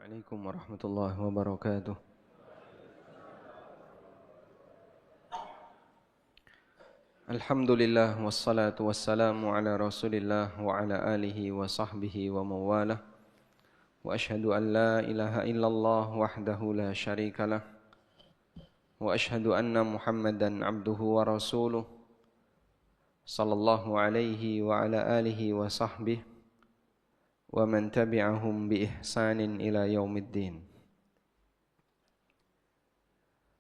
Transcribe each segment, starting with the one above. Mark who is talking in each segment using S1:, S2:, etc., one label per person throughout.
S1: Assalamualaikum warahmatullahi wabarakatuh. Alhamdulillah wassalatu wassalamu ala Rasulillah wa ala alihi wa sahbihi wa mawalah. Wa ashhadu an la ilaha illallah wahdahu la syarika lah. Wa ashhadu anna Muhammadan abduhu wa rasuluh. Sallallahu alaihi wa ala alihi wa sahbihi wa man tabi'ahum bi ihsanin ila yaumiddin.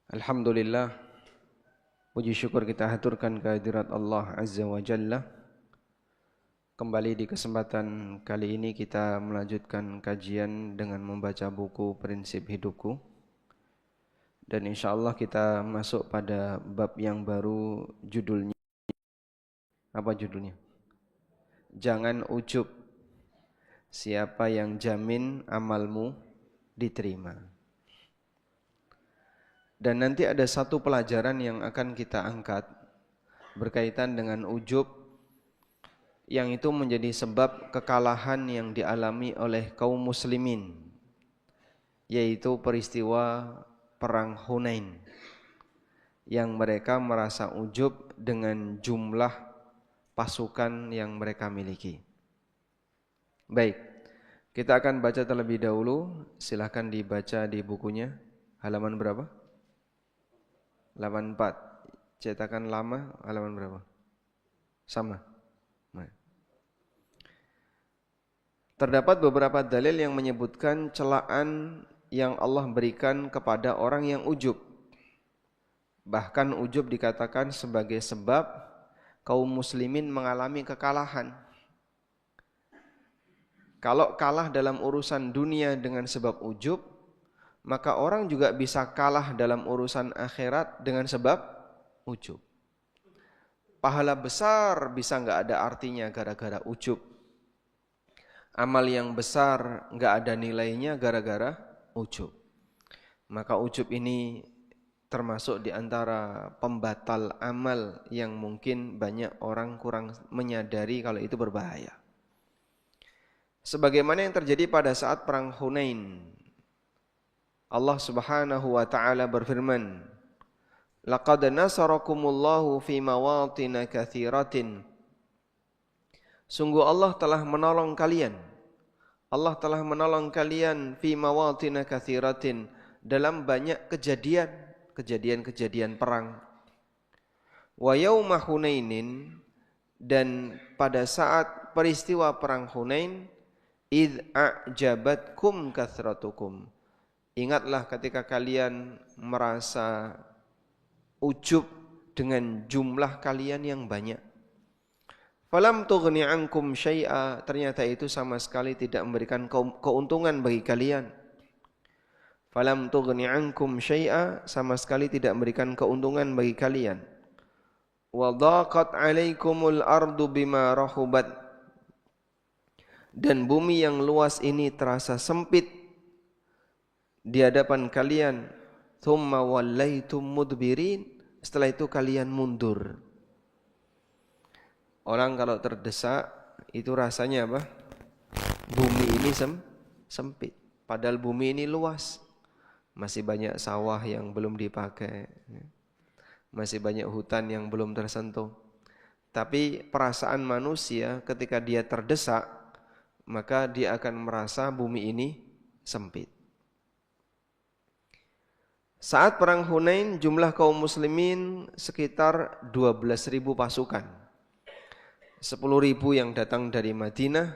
S1: Alhamdulillah, puji syukur kita haturkan kehadirat Allah Azza wa Jalla. Kembali di kesempatan kali ini kita melanjutkan kajian dengan membaca buku Prinsip Hidupku. Dan insyaAllah kita masuk pada bab yang baru, judulnya apa judulnya? Jangan ujub. Siapa yang jamin amalmu diterima. Dan nanti ada satu pelajaran yang akan kita angkat berkaitan dengan ujub, yang itu menjadi sebab kekalahan yang dialami oleh kaum muslimin, yaitu peristiwa perang Hunain, yang mereka merasa ujub dengan jumlah pasukan yang mereka miliki. Baik, kita akan baca terlebih dahulu. Silahkan dibaca di bukunya. Halaman berapa? 84. Cetakan lama halaman berapa? Sama. Nah. Terdapat beberapa dalil yang menyebutkan celaan yang Allah berikan kepada orang yang ujub. Bahkan ujub dikatakan sebagai sebab kaum muslimin mengalami kekalahan. Kalau kalah dalam urusan dunia dengan sebab ujub, maka orang juga bisa kalah dalam urusan akhirat dengan sebab ujub. Pahala besar bisa nggak ada artinya gara-gara ujub. Amal yang besar nggak ada nilainya gara-gara ujub. Maka ujub ini termasuk di antara pembatal amal yang mungkin banyak orang kurang menyadari kalau itu berbahaya. Sebagaimana yang terjadi pada saat perang Hunain. Allah Subhanahu wa taala berfirman, "Laqad nasarakumullahu fi mawatin katsiratin." Sungguh Allah telah menolong kalian. Allah telah menolong kalian fi mawatin katsiratin, dalam banyak kejadian perang. Wa yauma Hunainin, dan pada saat peristiwa perang Hunain, id a'jabatkum kathratukum. Ingatlah ketika kalian merasa ujub dengan jumlah kalian yang banyak. Falam tughni ankum syai'a, ternyata itu sama sekali tidak memberikan keuntungan bagi kalian. Falam tughni ankum syai'a, sama sekali tidak memberikan keuntungan bagi kalian. Wa dhaqat 'alaikumul ardu bima rahubat, dan bumi yang luas ini terasa sempit di hadapan kalian. Thumma wallaitum mudbirin, setelah itu kalian mundur. Orang kalau terdesak itu rasanya apa? Bumi ini sempit, padahal bumi ini luas. Masih banyak sawah yang belum dipakai, masih banyak hutan yang belum tersentuh. Tapi perasaan manusia ketika dia terdesak, maka dia akan merasa bumi ini sempit. Saat perang Hunain, jumlah kaum muslimin sekitar 12.000 pasukan. 10.000 yang datang dari Madinah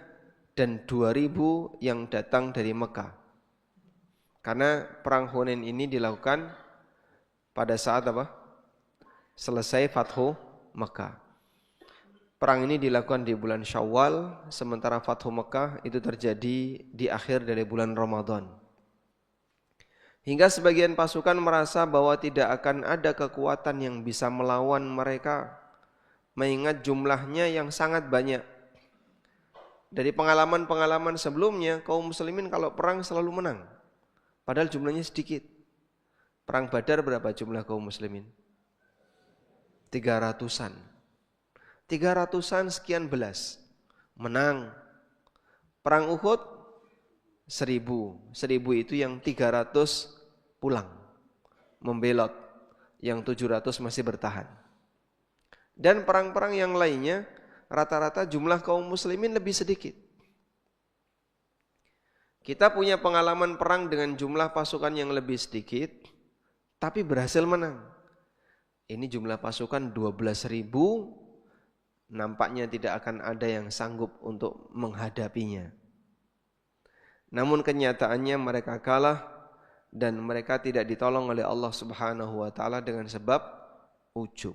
S1: dan 2.000 yang datang dari Mekah. Karena perang Hunain ini dilakukan pada saat apa? Selesai Fathu Mekah. Perang ini dilakukan di bulan Syawal, sementara Fathu Mekah itu terjadi di akhir dari bulan Ramadan. Hingga sebagian pasukan merasa bahwa tidak akan ada kekuatan yang bisa melawan mereka, mengingat jumlahnya yang sangat banyak. Dari pengalaman-pengalaman sebelumnya, kaum muslimin kalau perang selalu menang, padahal jumlahnya sedikit. Perang Badar berapa jumlah kaum muslimin? 300-an. 300-an sekian belas menang. Perang Uhud 1000 itu yang 300 pulang, membelot, yang 700 masih bertahan. Dan perang-perang yang lainnya rata-rata jumlah kaum muslimin lebih sedikit. Kita punya pengalaman perang dengan jumlah pasukan yang lebih sedikit, tapi berhasil menang. Ini jumlah pasukan 12.000, nampaknya tidak akan ada yang sanggup untuk menghadapinya. Namun kenyataannya mereka kalah dan mereka tidak ditolong oleh Allah Subhanahu wa taala dengan sebab ujub.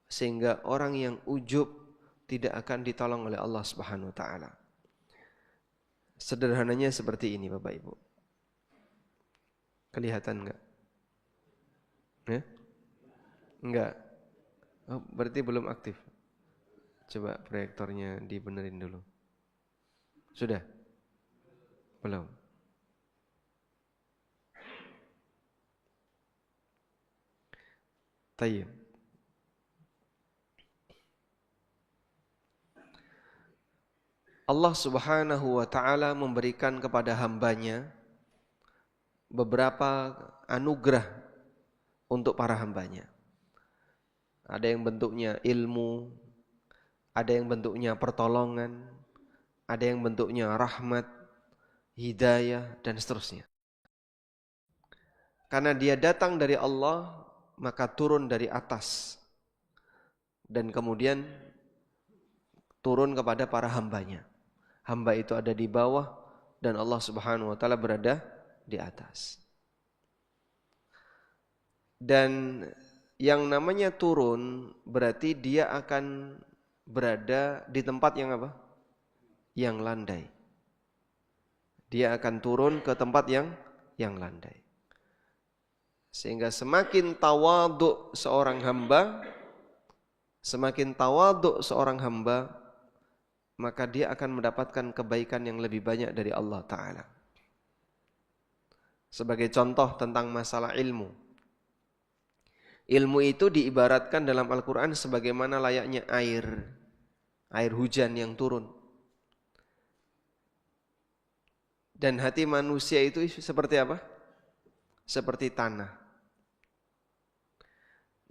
S1: Sehingga orang yang ujub tidak akan ditolong oleh Allah Subhanahu wa taala. Sederhananya seperti ini Bapak Ibu. Kelihatan enggak? Enggak. Oh, berarti belum aktif. Coba proyektornya dibenerin dulu. Sudah? Belum. Tayyib. Allah Subhanahu wa taala memberikan kepada hambanya beberapa anugerah untuk para hambanya. Ada yang bentuknya ilmu, ada yang bentuknya pertolongan, ada yang bentuknya rahmat, hidayah, dan seterusnya. Karena dia datang dari Allah, maka turun dari atas dan kemudian turun kepada para hambanya. Hamba itu ada di bawah dan Allah Subhanahu wa taala berada di atas. Dan yang namanya turun berarti dia akan berada di tempat yang apa? Yang landai. Dia akan turun ke tempat yang landai. Sehingga semakin tawadhu seorang hamba, maka dia akan mendapatkan kebaikan yang lebih banyak dari Allah Ta'ala. Sebagai contoh tentang masalah ilmu. Ilmu itu diibaratkan dalam Al-Quran sebagaimana layaknya air hujan yang turun. Dan hati manusia itu seperti apa? Seperti tanah.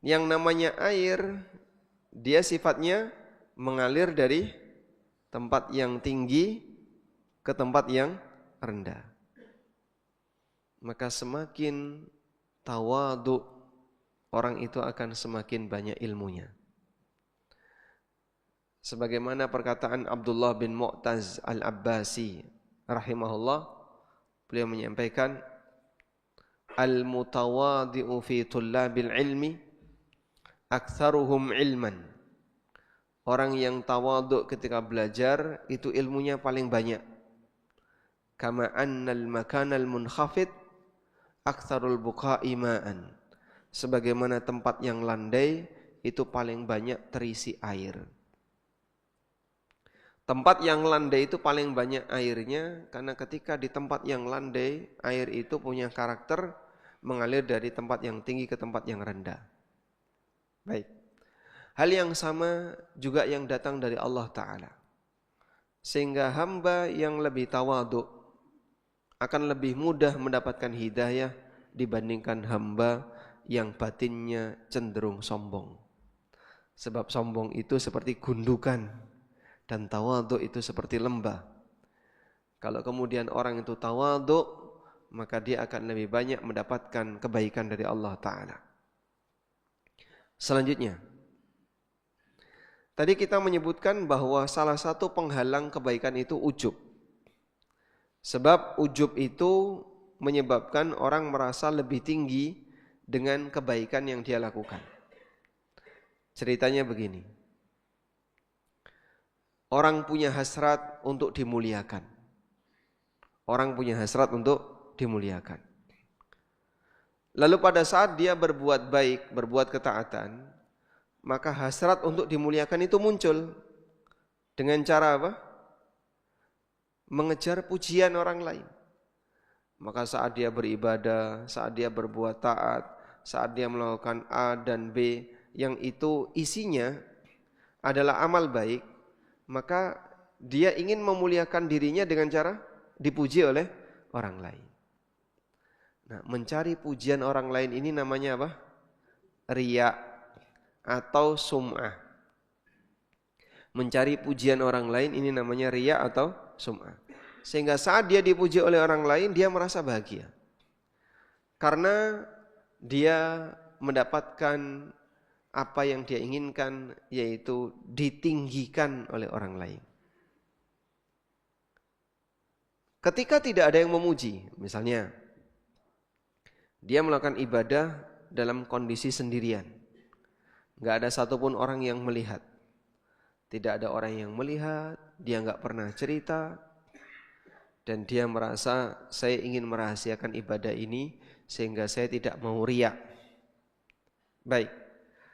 S1: Yang namanya air, dia sifatnya mengalir dari tempat yang tinggi ke tempat yang rendah. Maka semakin tawadhu orang itu akan semakin banyak ilmunya. Sebagaimana perkataan Abdullah bin Mu'taz al-Abbasi rahimahullah, beliau menyampaikan, al-mutawadhi'u fi tullabil ilmi aktsaruhum ilman. Orang yang tawadhu ketika belajar itu ilmunya paling banyak. Kama annal makanal munkhafid aktsarul buqa'i ma'an. Sebagaimana tempat yang landai itu paling banyak terisi air. Tempat yang landai itu paling banyak airnya karena ketika di tempat yang landai, air itu punya karakter mengalir dari tempat yang tinggi ke tempat yang rendah. Baik. Hal yang sama juga yang datang dari Allah Ta'ala. Sehingga hamba yang lebih tawadhu akan lebih mudah mendapatkan hidayah dibandingkan hamba yang batinnya cenderung sombong. Sebab sombong itu seperti gundukan dan tawadhu itu seperti lembah. Kalau kemudian orang itu tawadhu, maka dia akan lebih banyak mendapatkan kebaikan dari Allah Ta'ala. Selanjutnya, tadi kita menyebutkan bahwa salah satu penghalang kebaikan itu ujub. Sebab ujub itu menyebabkan orang merasa lebih tinggi dengan kebaikan yang dia lakukan. Ceritanya begini. Orang punya hasrat untuk dimuliakan. Orang punya hasrat untuk dimuliakan. Lalu pada saat dia berbuat baik, berbuat ketaatan, maka hasrat untuk dimuliakan itu muncul. Dengan cara apa? Mengejar pujian orang lain. Maka saat dia beribadah, saat dia berbuat taat, saat dia melakukan A dan B, yang itu isinya adalah amal baik, maka dia ingin memuliakan dirinya dengan cara dipuji oleh orang lain. Nah, mencari pujian orang lain ini namanya apa? Riya atau sum'ah. Mencari pujian orang lain ini namanya riya atau sum'ah. Sehingga saat dia dipuji oleh orang lain, dia merasa bahagia. Karena dia mendapatkan apa yang dia inginkan, yaitu ditinggikan oleh orang lain. Ketika tidak ada yang memuji, misalnya dia melakukan ibadah dalam kondisi sendirian. Gak ada satupun orang yang melihat. Tidak ada orang yang melihat, dia gak pernah cerita. Dan dia merasa, saya ingin merahasiakan ibadah ini sehingga saya tidak mau riya. Baik,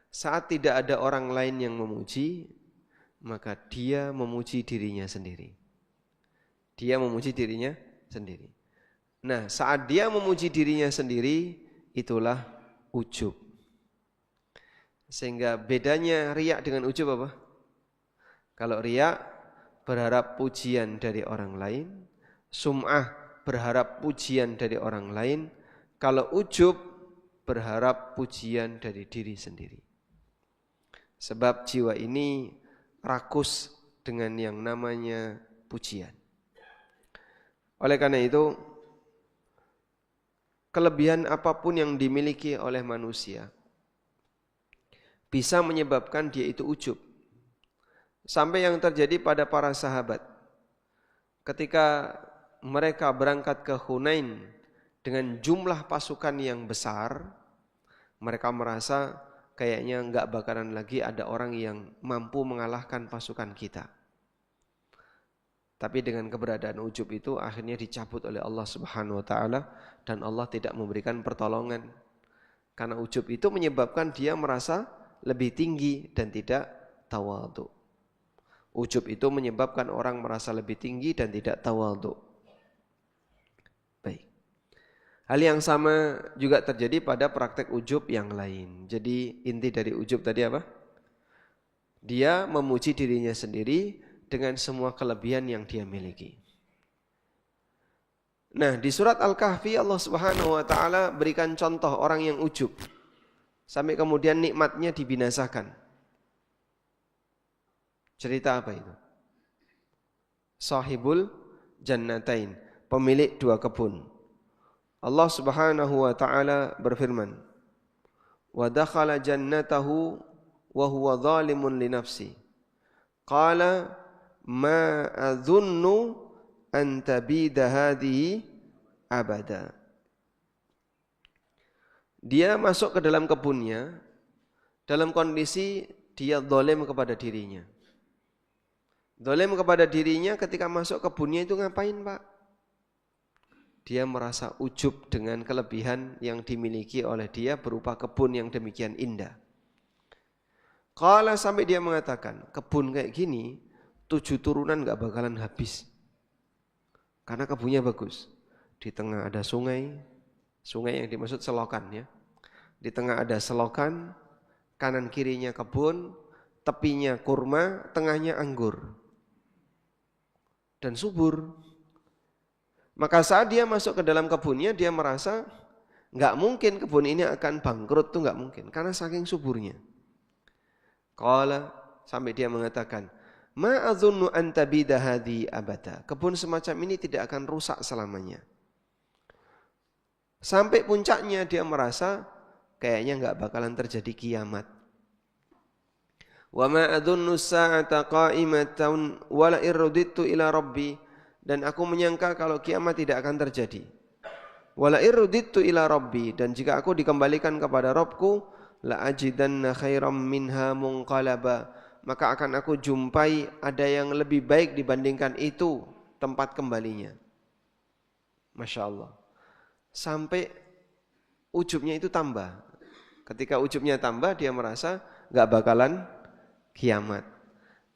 S1: saat tidak ada orang lain yang memuji, maka dia memuji dirinya sendiri. Dia memuji dirinya sendiri. Nah, saat dia memuji dirinya sendiri, itulah ujub. Sehingga bedanya riya dengan ujub apa? Kalau riya berharap pujian dari orang lain, sum'ah berharap pujian dari orang lain, kalau ujub berharap pujian dari diri sendiri. Sebab jiwa ini rakus dengan yang namanya pujian. Oleh karena itu, kelebihan apapun yang dimiliki oleh manusia bisa menyebabkan dia itu ujub. Sampai yang terjadi pada para sahabat. Ketika mereka berangkat ke Hunain dengan jumlah pasukan yang besar, mereka merasa kayaknya enggak bakalan lagi ada orang yang mampu mengalahkan pasukan kita. Tapi dengan keberadaan ujub itu akhirnya dicabut oleh Allah Subhanahu wa taala dan Allah tidak memberikan pertolongan. Karena ujub itu menyebabkan dia merasa lebih tinggi dan tidak tawadhu. Ujub itu menyebabkan orang merasa lebih tinggi dan tidak tawadhu. Baik. Hal yang sama juga terjadi pada praktek ujub yang lain. Jadi inti dari ujub tadi apa? Dia memuji dirinya sendiri dengan semua kelebihan yang dia miliki. Nah, di surat Al-Kahfi Allah Subhanahu wa taala berikan contoh orang yang ujub sampai kemudian nikmatnya dibinasakan. Cerita apa itu? Sahibul Jannatain, pemilik dua kebun. Allah Subhanahu wa taala berfirman, "Wa dakhala jannatahu wa huwa zalimun li nafsi. Qala ma adzunnu an tabida hadhihi abada." Dia masuk ke dalam kebunnya dalam kondisi dia zalim kepada dirinya. Zalim kepada dirinya ketika masuk kebunnya itu ngapain, Pak? Dia merasa ujub dengan kelebihan yang dimiliki oleh dia berupa kebun yang demikian indah. Qala, sampai dia mengatakan, kebun kayak gini 7 turunan gak bakalan habis. Karena kebunnya bagus. Di tengah ada sungai, sungai yang dimaksud selokan ya. Di tengah ada selokan, kanan kirinya kebun, tepinya kurma, tengahnya anggur. Dan subur. Maka saat dia masuk ke dalam kebunnya, dia merasa gak mungkin kebun ini akan bangkrut, tuh gak mungkin. Karena saking suburnya. Qala, sampai dia mengatakan, ma adzunnu an tabida hadhi abada. Kebun semacam ini tidak akan rusak selamanya. Sampai puncaknya dia merasa kayaknya enggak bakalan terjadi kiamat. Wa ma adzunnu as-sa'ata qa'imatan wa la irudittu ila rabbi, dan aku menyangka kalau kiamat tidak akan terjadi. Wa la irudittu ila rabbi, dan jika aku dikembalikan kepada Rabbku, la ajidanna khairam minha munqalaba, maka akan aku jumpai ada yang lebih baik dibandingkan itu tempat kembalinya. Masya Allah. Sampai ujubnya itu tambah. Ketika ujubnya tambah, dia merasa gak bakalan kiamat.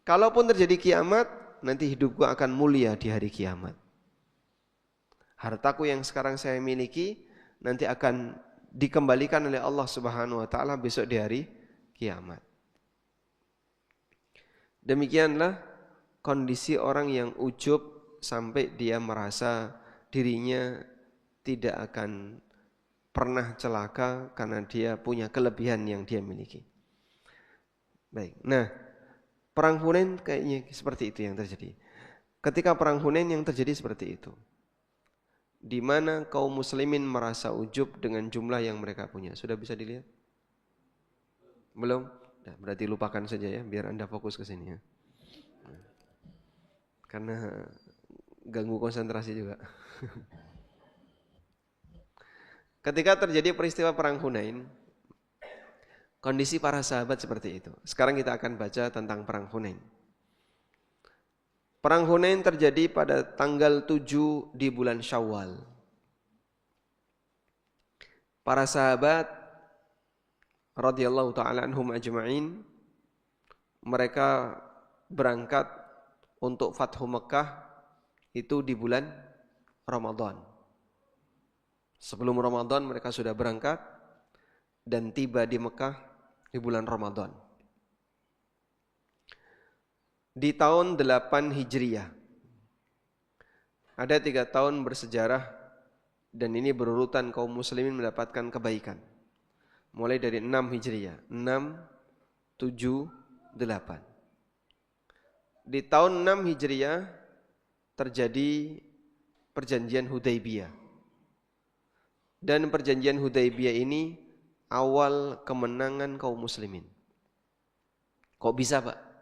S1: Kalaupun terjadi kiamat, nanti hidupku akan mulia di hari kiamat. Hartaku yang sekarang saya miliki nanti akan dikembalikan oleh Allah Subhanahu wa taala besok di hari kiamat. Demikianlah kondisi orang yang ujub sampai dia merasa dirinya tidak akan pernah celaka karena dia punya kelebihan yang dia miliki. Baik. Nah, perang Hunain kayaknya seperti itu yang terjadi. Ketika perang Hunain yang terjadi seperti itu. Di mana kaum muslimin merasa ujub dengan jumlah yang mereka punya. Sudah bisa dilihat? Belum? Nah, berarti lupakan saja ya, biar Anda fokus ke sini ya. Karena ganggu konsentrasi juga. Ketika terjadi peristiwa perang Hunain, kondisi para sahabat seperti itu. Sekarang kita akan baca tentang perang Hunain. Perang Hunain terjadi pada tanggal 7 di bulan Syawal. Para sahabat radhiyallahu ta'ala anhum ajma'in, mereka berangkat untuk Fathu Mekah itu di bulan Ramadan. Sebelum Ramadan mereka sudah berangkat dan tiba di Mekah di bulan Ramadan. Di tahun 8 Hijriah. Ada 3 tahun bersejarah dan ini berurutan kaum muslimin mendapatkan kebaikan. Mulai dari 6 Hijriah, 6, 7, 8. Di tahun 6 Hijriah terjadi perjanjian Hudaybiyah. Dan perjanjian Hudaybiyah ini awal kemenangan kaum muslimin. Kok bisa, Pak?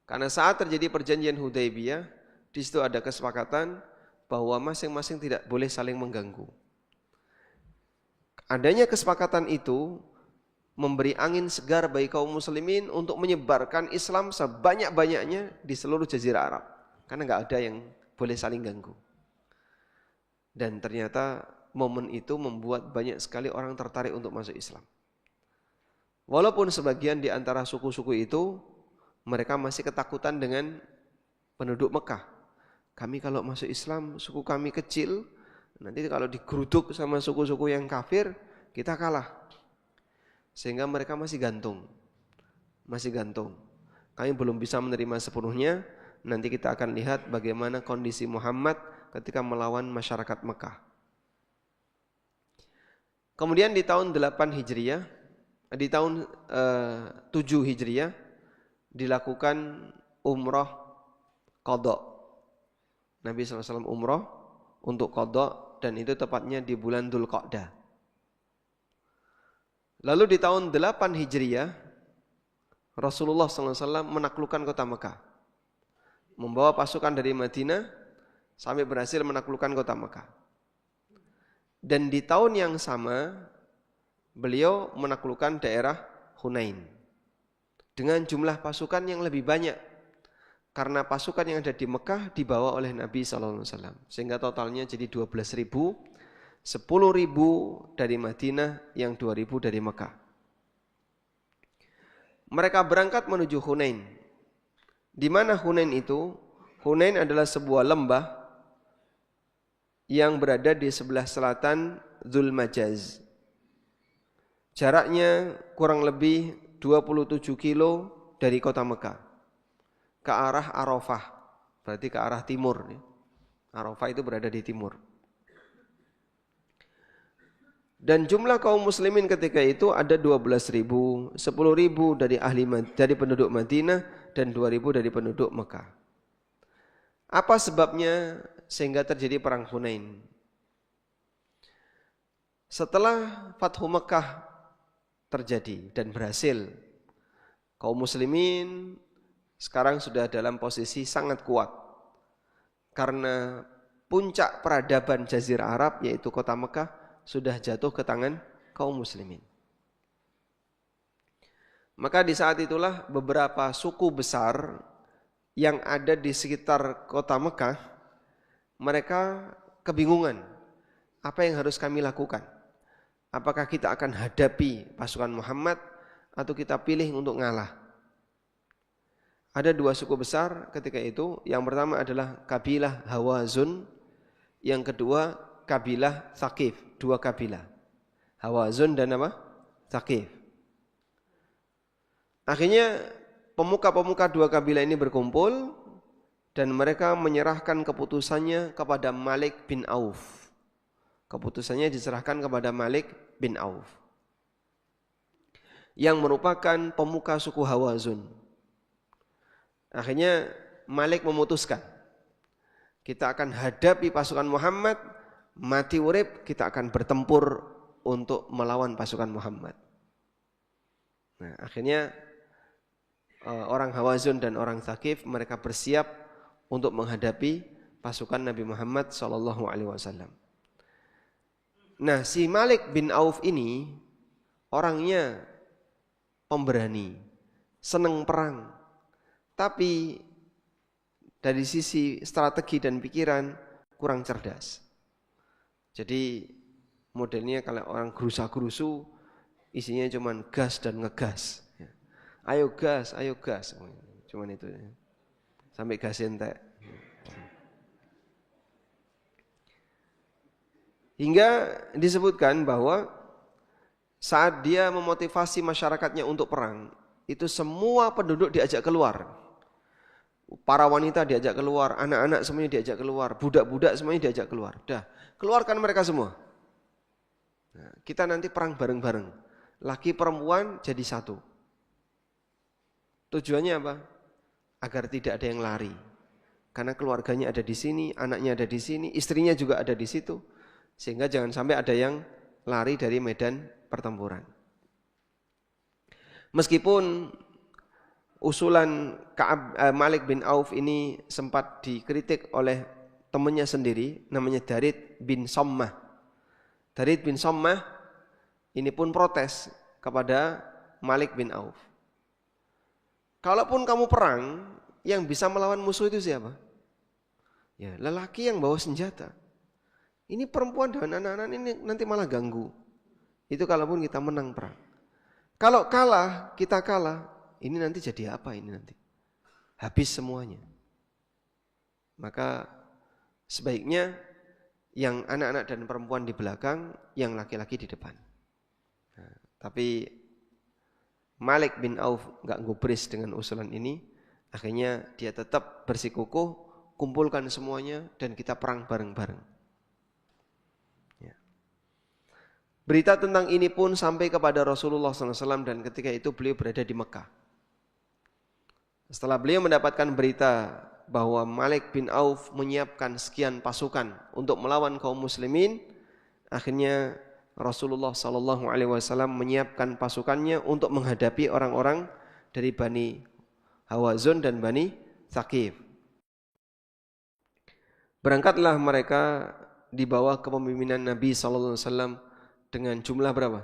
S1: Karena saat terjadi perjanjian Hudaybiyah, di situ ada kesepakatan bahwa masing-masing tidak boleh saling mengganggu. Adanya kesepakatan itu memberi angin segar bagi kaum muslimin untuk menyebarkan Islam sebanyak-banyaknya di seluruh jazirah Arab. Karena enggak ada yang boleh saling ganggu. Dan ternyata momen itu membuat banyak sekali orang tertarik untuk masuk Islam. Walaupun sebagian di antara suku-suku itu mereka masih ketakutan dengan penduduk Mekah. Kami kalau masuk Islam, suku kami kecil, nanti kalau digeruduk sama suku-suku yang kafir, kita kalah. Sehingga mereka masih gantung. Masih gantung. Kami belum bisa menerima sepenuhnya. Nanti kita akan lihat bagaimana kondisi Muhammad ketika melawan masyarakat Mekah. Kemudian di tahun 8 Hijriah, di tahun 7 Hijriah dilakukan umrah qadha. Nabi SAW umrah untuk qadha dan itu tepatnya di bulan Dzulqa'dah. Lalu di tahun 8 Hijriah Rasulullah SAW menaklukkan kota Mekah. Membawa pasukan dari Madinah sampai berhasil menaklukkan kota Mekah. Dan di tahun yang sama beliau menaklukkan daerah Hunain dengan jumlah pasukan yang lebih banyak karena pasukan yang ada di Mekah dibawa oleh Nabi SAW sehingga totalnya jadi 12.000, 10.000 dari Madinah, yang 2.000 dari Mekah. Mereka berangkat menuju Hunain. Di mana Hunain itu? Hunain adalah sebuah lembah yang berada di sebelah selatan Dzulmajaz. Jaraknya kurang lebih 27 kilo dari kota Mekah ke arah Arafah, berarti ke arah timur. Arafah itu berada di timur. Dan jumlah kaum muslimin ketika itu ada 12.000, 10.000 dari penduduk Madinah dan 2.000 dari penduduk Mekah. Apa sebabnya sehingga terjadi perang Hunain? Setelah Fathu Mekah terjadi dan berhasil, kaum muslimin sekarang sudah dalam posisi sangat kuat. Karena puncak peradaban Jazirah Arab yaitu kota Mekah sudah jatuh ke tangan kaum muslimin. Maka di saat itulah beberapa suku besar yang ada di sekitar kota Mekah mereka kebingungan, apa yang harus kami lakukan? Apakah kita akan hadapi pasukan Muhammad atau kita pilih untuk ngalah? Ada 2 suku besar ketika itu. Yang pertama adalah kabilah Hawazun, yang kedua kabilah Thaqif. 2 kabilah, Hawazun dan apa? Thaqif. Akhirnya pemuka-pemuka 2 kabilah ini berkumpul dan mereka menyerahkan keputusannya kepada Malik bin Auf. Keputusannya diserahkan kepada Malik bin Auf yang merupakan pemuka suku Hawazun. Akhirnya Malik memutuskan, kita akan hadapi pasukan Muhammad, mati urip kita akan bertempur untuk melawan pasukan Muhammad. Nah, akhirnya orang Hawazun dan orang Thaqif mereka bersiap untuk menghadapi pasukan Nabi Muhammad SAW. Nah, si Malik bin Auf ini orangnya pemberani, senang perang, tapi dari sisi strategi dan pikiran kurang cerdas. Jadi modelnya kalau orang gerusa-gerusu isinya cuman gas dan ngegas. Ayo gas, cuman itu. Sampai gas entek. Hingga disebutkan bahwa saat dia memotivasi masyarakatnya untuk perang, itu semua penduduk diajak keluar. Para wanita diajak keluar, anak-anak semuanya diajak keluar, budak-budak semuanya diajak keluar. Dah, keluarkan mereka semua. Nah, kita nanti perang bareng-bareng. Laki perempuan jadi satu. Tujuannya apa? Agar tidak ada yang lari. Karena keluarganya ada di sini, anaknya ada di sini, istrinya juga ada di situ. Sehingga jangan sampai ada yang lari dari medan pertempuran. Meskipun usulan Malik bin Auf ini sempat dikritik oleh temannya sendiri, namanya Darid bin Sammah. Darid bin Sammah ini pun protes kepada Malik bin Auf. Kalaupun kamu perang, yang bisa melawan musuh itu siapa? Ya, lelaki yang bawa senjata. Ini perempuan dan anak-anak ini nanti malah ganggu. Itu kalaupun kita menang perang. Kalau kalah, kita kalah, ini nanti jadi apa ini nanti? Habis semuanya. Maka sebaiknya yang anak-anak dan perempuan di belakang, yang laki-laki di depan. Nah, tapi Malik bin Auf enggak gubris dengan usulan ini. Akhirnya dia tetap bersikukuh, kumpulkan semuanya dan kita perang bareng-bareng. Berita tentang ini pun sampai kepada Rasulullah SAW dan ketika itu beliau berada di Mekah. Setelah beliau mendapatkan berita bahwa Malik bin Auf menyiapkan sekian pasukan untuk melawan kaum muslimin, akhirnya Rasulullah SAW menyiapkan pasukannya untuk menghadapi orang-orang dari Bani Hawazun dan Bani Thaqif. Berangkatlah mereka di bawah kepemimpinan Nabi SAW dengan jumlah berapa?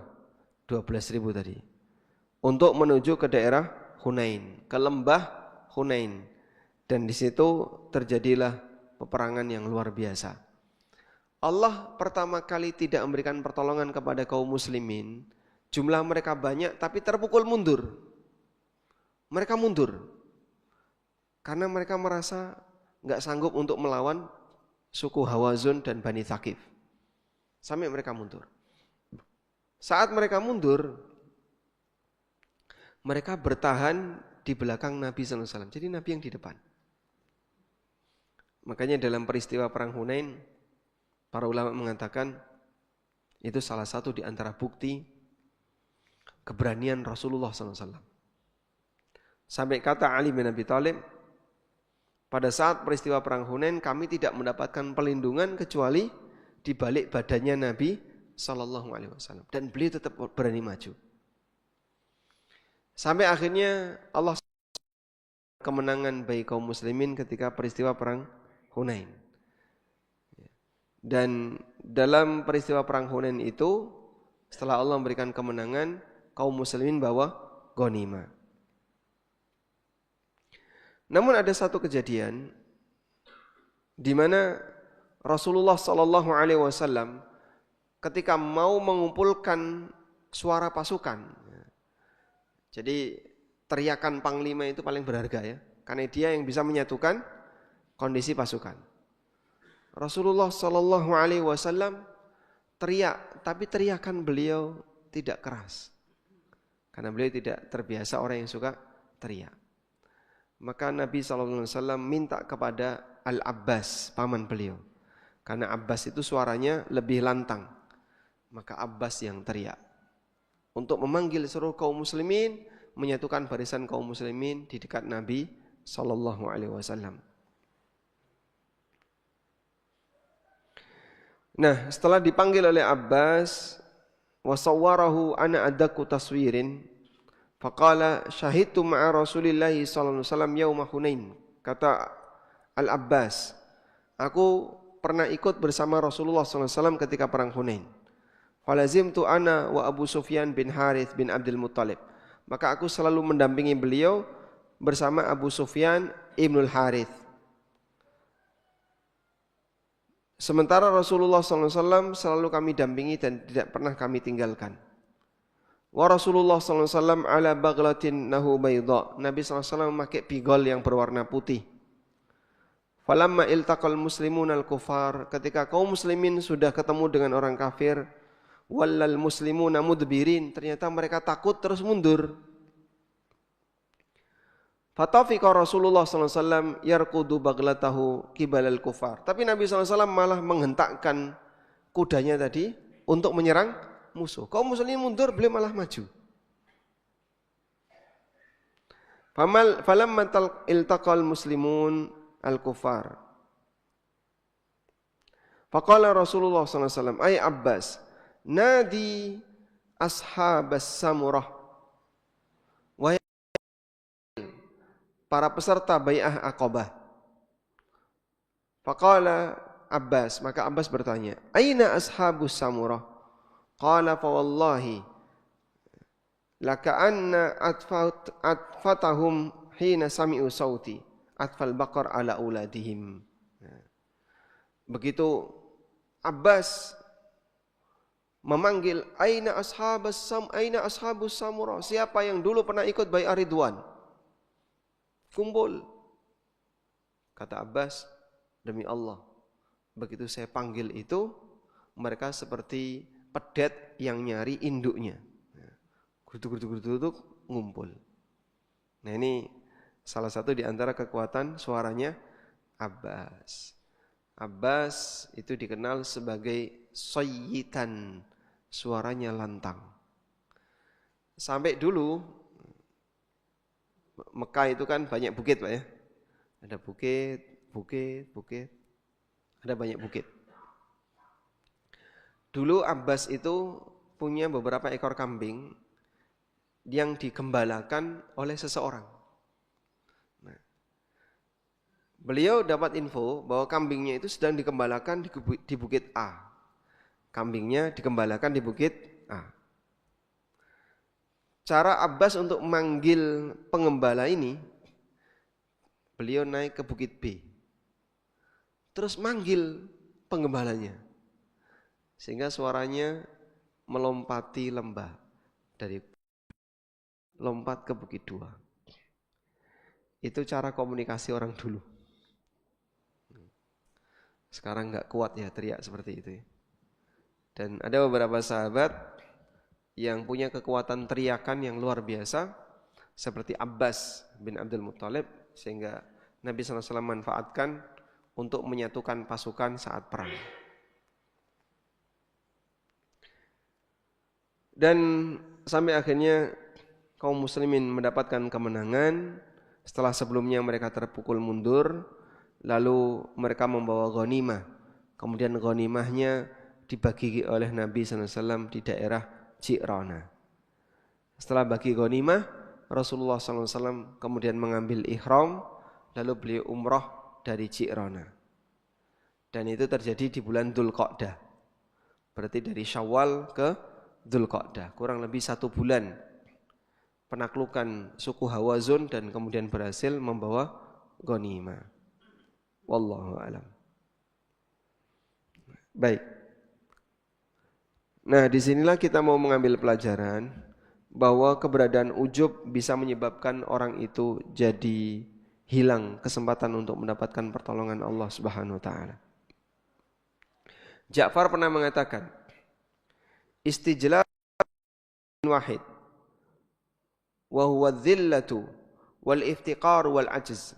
S1: 12.000 tadi. Untuk menuju ke daerah Hunain, ke lembah Hunain. Dan di situ terjadilah peperangan yang luar biasa. Allah pertama kali tidak memberikan pertolongan kepada kaum muslimin. Jumlah mereka banyak tapi terpukul mundur. Mereka mundur. Karena mereka merasa enggak sanggup untuk melawan suku Hawazun dan Bani Thaqif. Sampai mereka mundur. Saat mereka mundur, mereka bertahan di belakang Nabi SAW. Jadi Nabi yang di depan. Makanya dalam peristiwa perang Hunain, para ulama mengatakan itu salah satu di antara bukti keberanian Rasulullah SAW. Sampai kata Ali bin Abi Thalib, pada saat peristiwa perang Hunain kami tidak mendapatkan perlindungan kecuali di balik badannya Nabi SAW. Dan beliau tetap berani maju. Sampai akhirnya Allah kemenangan bagi kaum muslimin ketika peristiwa perang Hunain. Dan dalam peristiwa perang Hunain itu, setelah Allah memberikan kemenangan, kaum muslimin bawa ghanimah. Namun ada satu kejadian di mana Rasulullah SAW ketika mau mengumpulkan suara pasukan, jadi teriakan panglima itu paling berharga ya, karena dia yang bisa menyatukan kondisi pasukan. Rasulullah SAW teriak, tapi teriakan beliau tidak keras, karena beliau tidak terbiasa orang yang suka teriak. Maka Nabi SAW minta kepada Al-Abbas, paman beliau. Karena Abbas itu suaranya lebih lantang. Maka Abbas yang teriak. Untuk memanggil seluruh kaum muslimin, menyatukan barisan kaum muslimin di dekat Nabi SAW. Nah, setelah dipanggil oleh Abbas, wasawwarahu ana adaku taswirin, faqala syahidtu ma'a Rasulillahi sallallahu alaihi wasallam yauma Hunain. Kata Al-Abbas, aku pernah ikut bersama Rasulullah sallallahu alaihi wasallam ketika perang Hunain. Falazimtu ana wa Abu Sufyan bin Harith bin Abdul Muttalib. Maka aku selalu mendampingi beliau bersama Abu Sufyan ibnul Harith. Sementara Rasulullah SAW selalu kami dampingi dan tidak pernah kami tinggalkan. Wa Rasulullah SAW ala baghlatin nahu bayda. Nabi SAW memakai bigol yang berwarna putih. Falamma iltaqal muslimun al-kufar. Ketika kaum muslimin sudah ketemu dengan orang kafir. Wallal muslimuna mudbirin. Ternyata mereka takut terus mundur. Fatafiqa Rasulullah SAW yarkudu baglatahu kibalal kufar. Tapi Nabi SAW malah menghentakkan kudanya tadi untuk menyerang musuh. Kaum muslimin mundur, beliau malah maju. Falamma iltaqal muslimun al-kufar. Faqala Rasulullah SAW, ay Abbas, nadi ashabas samurah. Para peserta bai'ah Aqabah. Faqala Abbas, maka Abbas bertanya, aina ashabus samurah? Qala fa wallahi laka'anna atfatahum hina sami'u sauti atfal baqar ala uladihim. Begitu Abbas memanggil aina ashabus samurah? Siapa yang dulu pernah ikut bai'ah Ridwan? Kumpul. Kata Abbas, demi Allah, begitu saya panggil itu, mereka seperti pedet yang nyari induknya. Geruduk, ngumpul. Nah ini salah satu di antara kekuatan suaranya Abbas. Abbas itu dikenal sebagai sayyitan, suaranya lantang. Sampai dulu Mekah itu kan banyak bukit Pak ya. Ada bukit. Ada banyak bukit. Dulu Abbas itu punya beberapa ekor kambing yang digembalakan oleh seseorang. Nah, beliau dapat info bahwa kambingnya itu sedang digembalakan di bukit A. Kambingnya digembalakan di bukit A. Cara Abbas untuk memanggil pengembala ini, beliau naik ke bukit B. Terus manggil penggembalanya. Sehingga suaranya melompati lembah. Dari lompat ke bukit 2. Itu cara komunikasi orang dulu. Sekarang enggak kuat ya teriak seperti itu ya. Dan ada beberapa sahabat yang punya kekuatan teriakan yang luar biasa seperti Abbas bin Abdul Muttalib, sehingga Nabi SAW manfaatkan untuk menyatukan pasukan saat perang. Dan sampai akhirnya kaum muslimin mendapatkan kemenangan setelah sebelumnya mereka terpukul mundur, lalu mereka membawa ghanimah. Kemudian ghanimahnya dibagi oleh Nabi SAW di daerah Ji'rana. Setelah bagi ghanimah, Rasulullah SAW kemudian mengambil ihram, lalu beliau umrah dari Ji'rana. Dan itu terjadi di bulan Dzulqa'dah. Berarti dari Syawal ke Dzulqa'dah, kurang lebih 1 bulan penaklukan suku Hawazun dan kemudian berhasil membawa ghanimah. Wallahu a'lam. Baik. Nah, disinilah kita mau mengambil pelajaran bahwa keberadaan ujub bisa menyebabkan orang itu jadi hilang kesempatan untuk mendapatkan pertolongan Allah Subhanahu wa taala. Ja'far pernah mengatakan, istijlal wahid wa huwa dhillatu wal iftiqar wal ajz.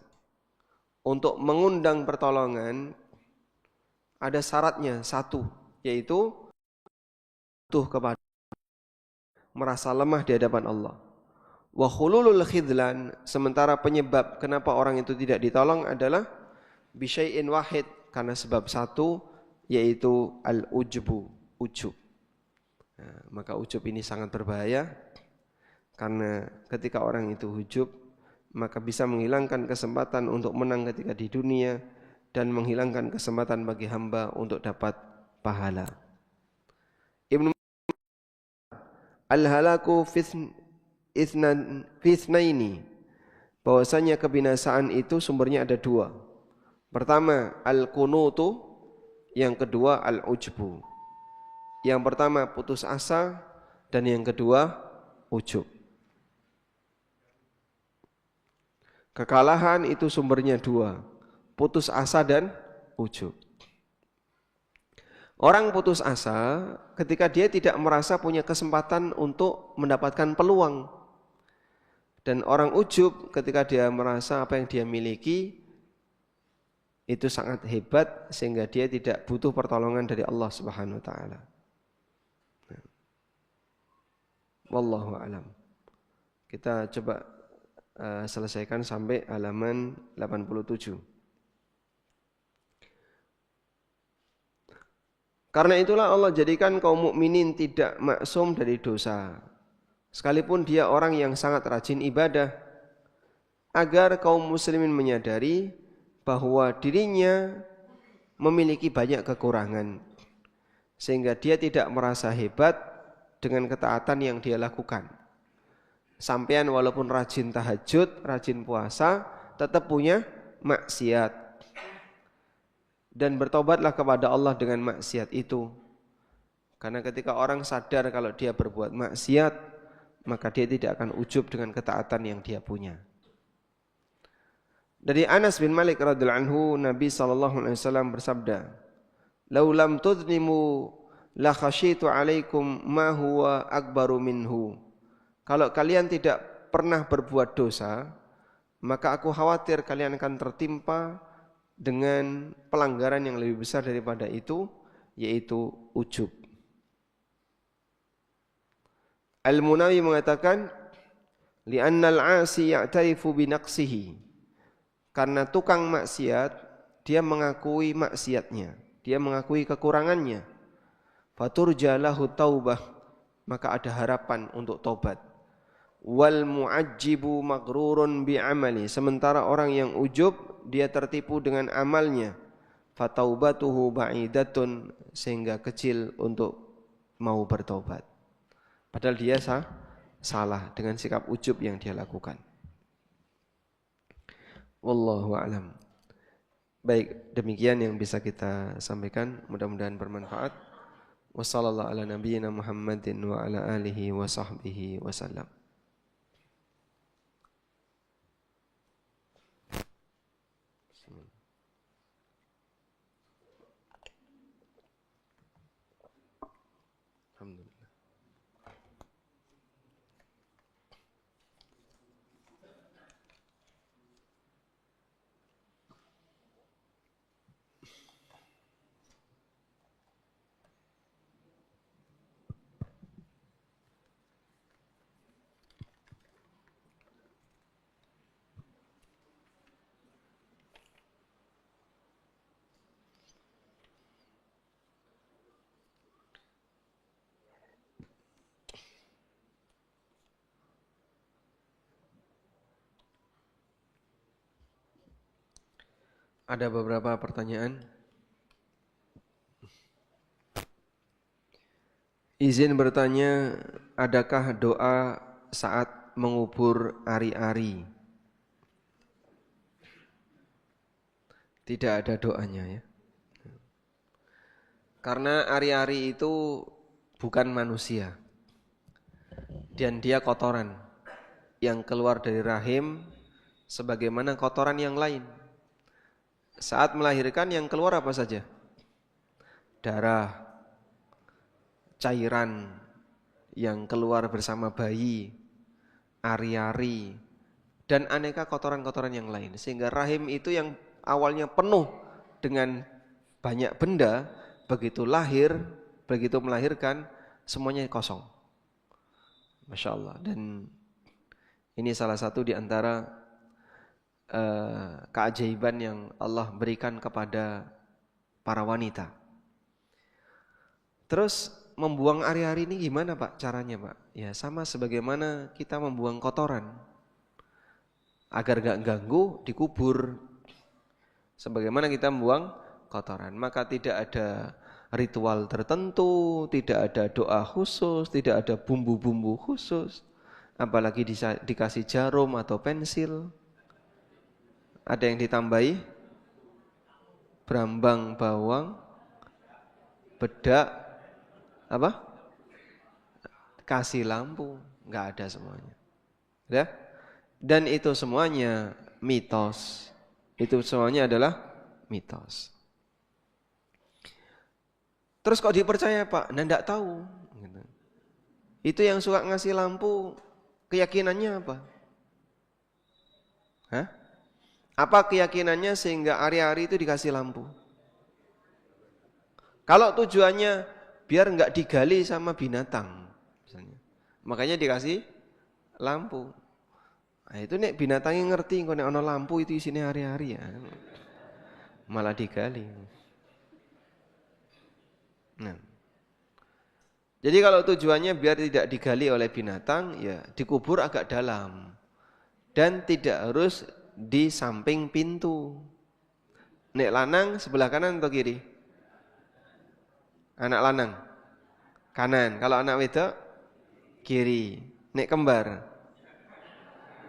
S1: Untuk mengundang pertolongan ada syaratnya satu, yaitu butuh kepada, merasa lemah di hadapan Allah. Wa khululul khidlan, sementara penyebab kenapa orang itu tidak ditolong adalah bisyai'in wahid, karena sebab satu, yaitu al-ujbu, ujub. Nah, maka ujub ini sangat berbahaya, karena ketika orang itu ujub, maka bisa menghilangkan kesempatan untuk menang ketika di dunia dan menghilangkan kesempatan bagi hamba untuk dapat pahala. Ibnu al-halaku fithnaini, bahwasanya kebinasaan itu sumbernya ada dua. Pertama al-kunutu, yang kedua al-ujbu. Yang pertama putus asa, dan yang kedua ujub. Kekalahan itu sumbernya dua, putus asa dan ujub. Orang putus asa ketika dia tidak merasa punya kesempatan untuk mendapatkan peluang. Dan orang ujub ketika dia merasa apa yang dia miliki itu sangat hebat, sehingga dia tidak butuh pertolongan dari Allah Subhanahu wa taala. Wallahu a'lam. Kita coba selesaikan sampai halaman 87. Karena itulah Allah jadikan kaum mukminin tidak maksum dari dosa, sekalipun dia orang yang sangat rajin ibadah, agar kaum muslimin menyadari bahwa dirinya memiliki banyak kekurangan, sehingga dia tidak merasa hebat dengan ketaatan yang dia lakukan. Sampean walaupun rajin tahajud, rajin puasa, tetap punya maksiat. Dan bertobatlah kepada Allah dengan maksiat itu. Karena ketika orang sadar kalau dia berbuat maksiat, maka dia tidak akan ujub dengan ketaatan yang dia punya. Dari Anas bin Malik radhiyallahu anhu, Nabi SAW bersabda, "Lau lam tudnimu la khasyitu alaikum ma huwa akbaru minhu." Kalau kalian tidak pernah berbuat dosa, maka aku khawatir kalian akan tertimpa dengan pelanggaran yang lebih besar daripada itu, yaitu ujub. Al-Munawi mengatakan, li'annal 'asi ya'tarifu bi naqsihi. Karena tukang maksiat, dia mengakui maksiatnya, dia mengakui kekurangannya. Faturja lahu taubah, maka ada harapan untuk tobat. Wal mu'ajjibu maghrurun bi amali, sementara orang yang ujub dia tertipu dengan amalnya. Fataubatuhu ba'idatun, sehingga kecil untuk mau bertobat. Padahal dia salah dengan sikap ujub yang dia lakukan. Wallahu a'lam. Baik, demikian yang bisa kita sampaikan, mudah-mudahan bermanfaat. Wassallallahu ala nabiyyina Muhammadin wa ala alihi wa sahbihi wasallam. Alhamdulillah. Ada beberapa pertanyaan. Izin bertanya, adakah doa saat mengubur ari-ari? Tidak ada doanya ya. Karena ari-ari itu bukan manusia. Dan dia kotoran yang keluar dari rahim sebagaimana kotoran yang lain. Saat melahirkan yang keluar apa saja? Darah, cairan yang keluar bersama bayi, ari-ari, dan aneka kotoran-kotoran yang lain. Sehingga rahim itu yang awalnya penuh dengan banyak benda, begitu lahir, begitu melahirkan, semuanya kosong. Masya Allah. Dan ini salah satu di antara keajaiban yang Allah berikan kepada para wanita. Terus membuang ari-ari ini gimana Pak caranya Pak? Ya sama sebagaimana kita membuang kotoran. Agar gak ganggu dikubur. Sebagaimana kita membuang kotoran. Maka tidak ada ritual tertentu, tidak ada doa khusus, tidak ada bumbu-bumbu khusus. Apalagi dikasih jarum atau pensil. Ada yang ditambahi berambang bawang, bedak, apa? Kasih lampu, nggak ada semuanya. Ya? Dan itu semuanya mitos. Itu semuanya adalah mitos. Terus kok dipercaya Pak? Nah enggak tahu. Itu yang suka ngasih lampu, keyakinannya apa? Hah? Apa keyakinannya sehingga hari-hari itu dikasih lampu? Kalau tujuannya biar enggak digali sama binatang, misalnya. Makanya dikasih lampu. Nah, itu nek binatangnya ngerti kok nek ono lampu itu isinya hari-hari ya. Malah digali. Nah. Jadi kalau tujuannya biar tidak digali oleh binatang, ya dikubur agak dalam. Dan tidak harus di samping pintu. Nek lanang sebelah kanan atau kiri? Anak lanang kanan. Kalau anak wedok kiri. Nek kembar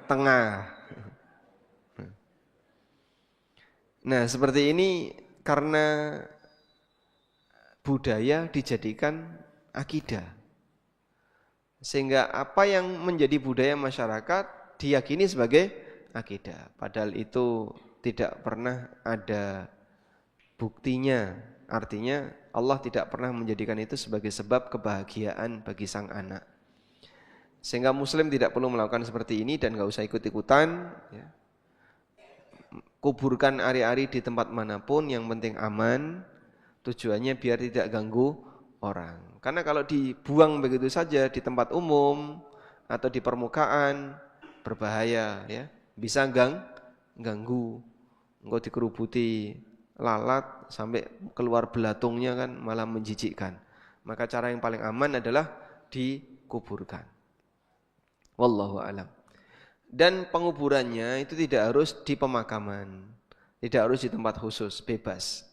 S1: tengah. Nah, seperti ini karena budaya dijadikan akidah. Sehingga apa yang menjadi budaya masyarakat diyakini sebagai akidah. Padahal itu tidak pernah ada buktinya. Artinya Allah tidak pernah menjadikan itu sebagai sebab kebahagiaan bagi sang anak. Sehingga muslim tidak perlu melakukan seperti ini dan gak usah ikut-ikutan. Ya. Kuburkan ari-ari di tempat manapun, yang penting aman. Tujuannya biar tidak ganggu orang. Karena kalau dibuang begitu saja di tempat umum atau di permukaan, berbahaya ya. Bisa ganggu. Engkau dikerubuti lalat sampai keluar belatungnya kan malah menjijikkan. Maka cara yang paling aman adalah dikuburkan. Wallahu a'lam. Dan penguburannya itu tidak harus di pemakaman, tidak harus di tempat khusus, bebas.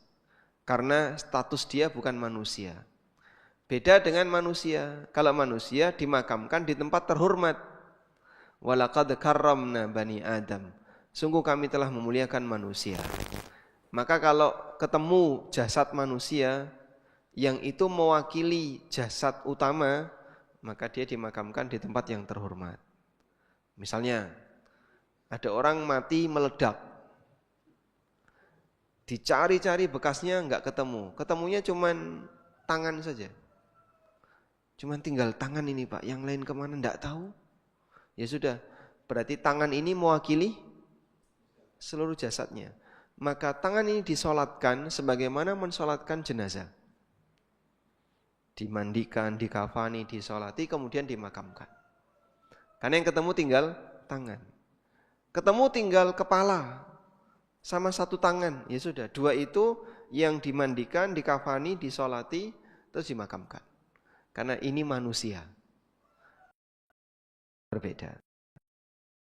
S1: Karena status dia bukan manusia. Beda dengan manusia. Kalau manusia dimakamkan di tempat terhormat. Walaqad karramna bani Adam. Sungguh kami telah memuliakan manusia. Maka kalau ketemu jasad manusia yang itu mewakili jasad utama, maka dia dimakamkan di tempat yang terhormat. Misalnya, ada orang mati meledak. Dicari-cari bekasnya enggak ketemu. Ketemunya cuman tangan saja. Cuman tinggal tangan ini Pak, yang lain kemana enggak tahu. Ya sudah, berarti tangan ini mewakili seluruh jasadnya. Maka tangan ini disolatkan sebagaimana mensolatkan jenazah. Dimandikan, dikafani, disolati, kemudian dimakamkan. Karena yang ketemu tinggal tangan. Ketemu tinggal kepala sama satu tangan. Ya sudah, dua itu yang dimandikan, dikafani, disolati, terus dimakamkan. Karena ini manusia. Berbeda.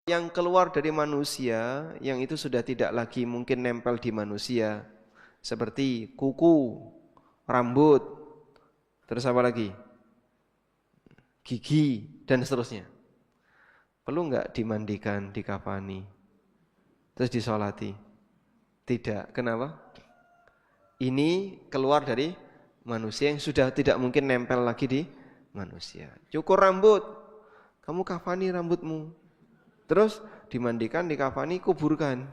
S1: Yang keluar dari manusia, yang itu sudah tidak lagi mungkin nempel di manusia. Seperti kuku, rambut, terus apa lagi? Gigi, dan seterusnya. Perlu enggak dimandikan, dikafani, terus disolati? Tidak. Kenapa? Ini keluar dari manusia yang sudah tidak mungkin nempel lagi di manusia. Cukur rambut, kamu kafani rambutmu, terus dimandikan, dikafani, kuburkan.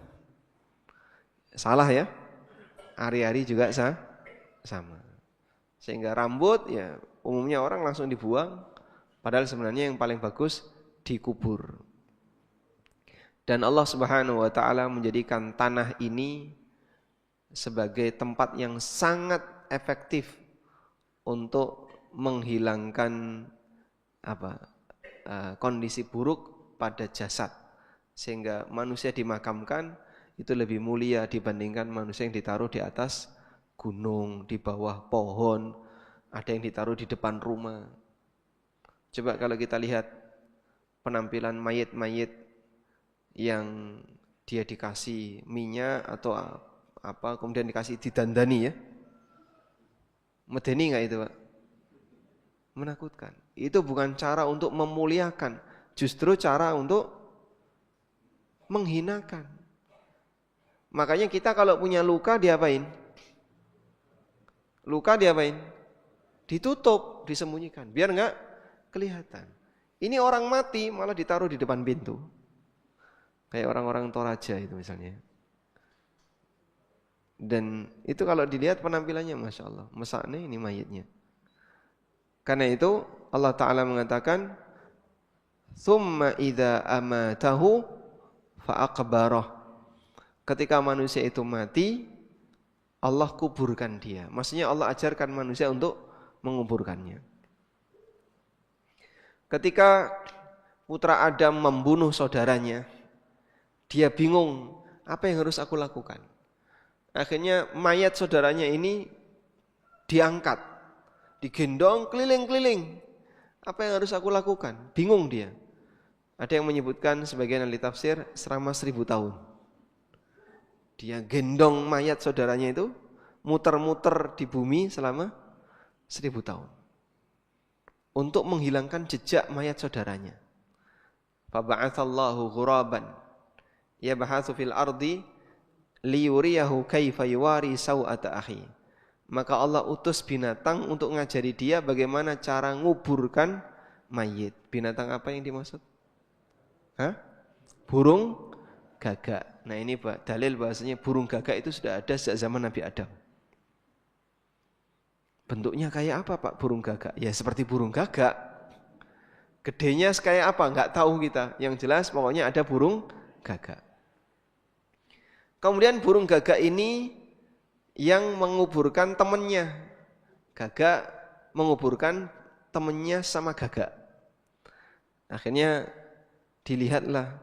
S1: Salah ya? Ari-ari juga sama. Sehingga rambut ya umumnya orang langsung dibuang, padahal sebenarnya yang paling bagus dikubur. Dan Allah Subhanahu wa taala menjadikan tanah ini sebagai tempat yang sangat efektif untuk menghilangkan kondisi buruk pada jasad, sehingga manusia dimakamkan itu lebih mulia dibandingkan manusia yang ditaruh di atas gunung, di bawah pohon, ada yang ditaruh di depan rumah. Coba kalau kita lihat penampilan mayit-mayit yang dia dikasih minyak atau apa, kemudian dikasih didandani ya, medeni nggak itu Pak? Menakutkan. Itu bukan cara untuk memuliakan, justru cara untuk menghinakan. Makanya kita kalau punya luka diapain? Luka diapain? Ditutup, disembunyikan, biar nggak kelihatan. Ini orang mati malah ditaruh di depan pintu. Kayak orang-orang Toraja itu misalnya. Dan itu kalau dilihat penampilannya Masya Allah, mesaknya ini mayitnya. Karena itu Allah Ta'ala mengatakan, Thumma idha amatahu fa'aqbarah. Ketika manusia itu mati, Allah kuburkan dia. Maksudnya Allah ajarkan manusia untuk menguburkannya. Ketika putra Adam membunuh saudaranya, dia bingung, apa yang harus aku lakukan? Akhirnya mayat saudaranya ini diangkat, digendong keliling-keliling. Apa yang harus aku lakukan? Bingung dia. Ada yang menyebutkan sebagian ahli tafsir selama 1000 tahun. Dia gendong mayat saudaranya itu, muter-muter di bumi selama 1000 tahun. Untuk menghilangkan jejak mayat saudaranya. Faba'athallahu ghuraban yabhatsu fil ardi liyuriyahu kaifa yuwari sau'ata akhi. Maka Allah utus binatang untuk ngajari dia bagaimana cara nguburkan mayit. Binatang apa yang dimaksud? Burung gagak. Nah ini dalil bahasanya burung gagak itu sudah ada sejak zaman Nabi Adam. Bentuknya kayak apa Pak burung gagak? Ya seperti burung gagak. Gedenya kayak apa? Enggak tahu kita. Yang jelas pokoknya ada burung gagak. Kemudian burung gagak ini yang menguburkan temannya. Gagak menguburkan temannya sama gagak. Akhirnya dilihatlah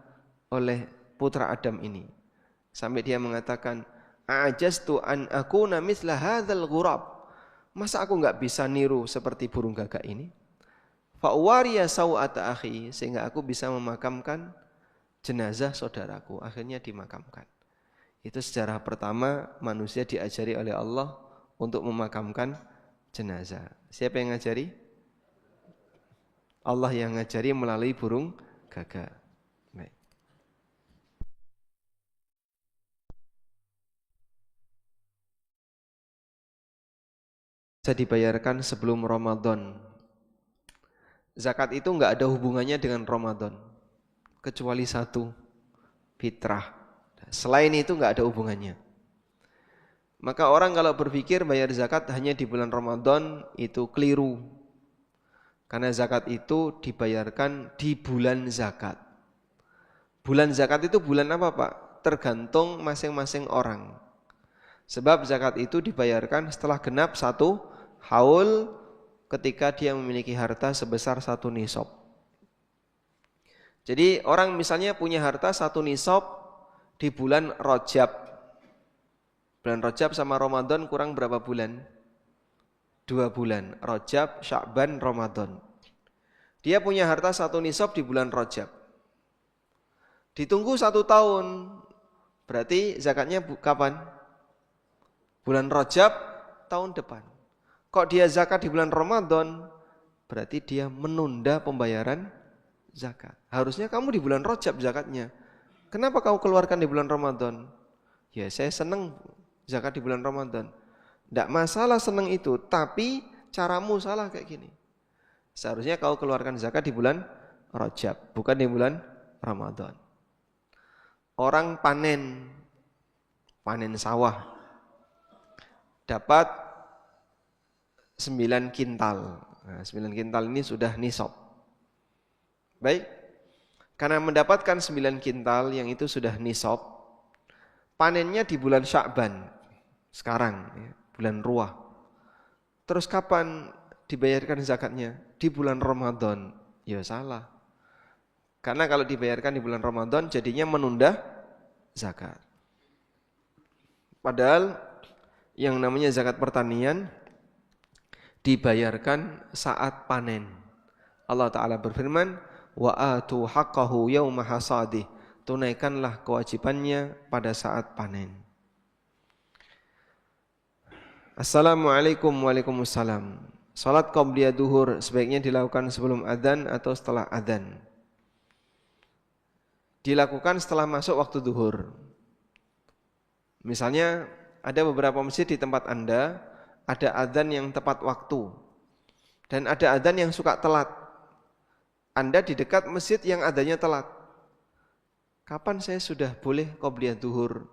S1: oleh putra Adam ini. Sampai dia mengatakan, "A'jaztu an akuna misla hadzal ghurab." Masa aku enggak bisa niru seperti burung gagak ini? Fa wariya sau'ata akhi, sehingga aku bisa memakamkan jenazah saudaraku. Akhirnya dimakamkan. Itu sejarah pertama manusia diajari oleh Allah untuk memakamkan jenazah. Siapa yang ngajari? Allah yang ngajari melalui burung gagak. Baik. Bisa dibayarkan sebelum Ramadan. Zakat itu enggak ada hubungannya dengan Ramadan. Kecuali satu, fitrah. Selain itu enggak ada hubungannya. Maka orang kalau berpikir bayar zakat hanya di bulan Ramadan itu keliru. Karena zakat itu dibayarkan di bulan zakat. Bulan zakat itu bulan apa Pak? Tergantung masing-masing orang. Sebab zakat itu dibayarkan setelah genap 1 haul ketika dia memiliki harta sebesar 1 nisab. Jadi orang misalnya punya harta 1 nisab di bulan Rajab. Bulan Rajab sama Ramadan kurang berapa bulan? 2 bulan. Rajab, Sya'ban, Ramadan. Dia punya harta 1 nisab di bulan Rajab. Ditunggu 1 tahun. Berarti zakatnya kapan? Bulan Rajab tahun depan. Kok dia zakat di bulan Ramadan? Berarti dia menunda pembayaran zakat. Harusnya kamu di bulan Rajab zakatnya. Kenapa kau keluarkan di bulan Ramadan? Ya saya senang zakat di bulan Ramadan. Tidak masalah senang itu, tapi caramu salah kayak gini. Seharusnya kau keluarkan zakat di bulan Rajab, bukan di bulan Ramadan. Orang panen sawah, dapat 9 kintal. Nah, 9 kintal ini sudah nisab. Baik, Karena mendapatkan 9 kintal yang itu sudah nisab, panennya di bulan Sya'ban, sekarang, ya, bulan Ruah. Terus kapan dibayarkan zakatnya? Di bulan Ramadan. Ya salah. Karena kalau dibayarkan di bulan Ramadan jadinya menunda zakat. Padahal yang namanya zakat pertanian dibayarkan saat panen. Allah Ta'ala berfirman, wa atu haqqahu yawma hasadih. Tunaikanlah kewajibannya pada saat panen. Assalamualaikum. Waalaikumsalam. Salat qabliyah duhur sebaiknya dilakukan sebelum adzan atau setelah adzan? Dilakukan setelah masuk waktu duhur. Misalnya ada beberapa masjid di tempat Anda, ada adzan yang tepat waktu dan ada adzan yang suka telat. Anda di dekat masjid yang adanya telat. Kapan saya sudah boleh qobliyah duhur?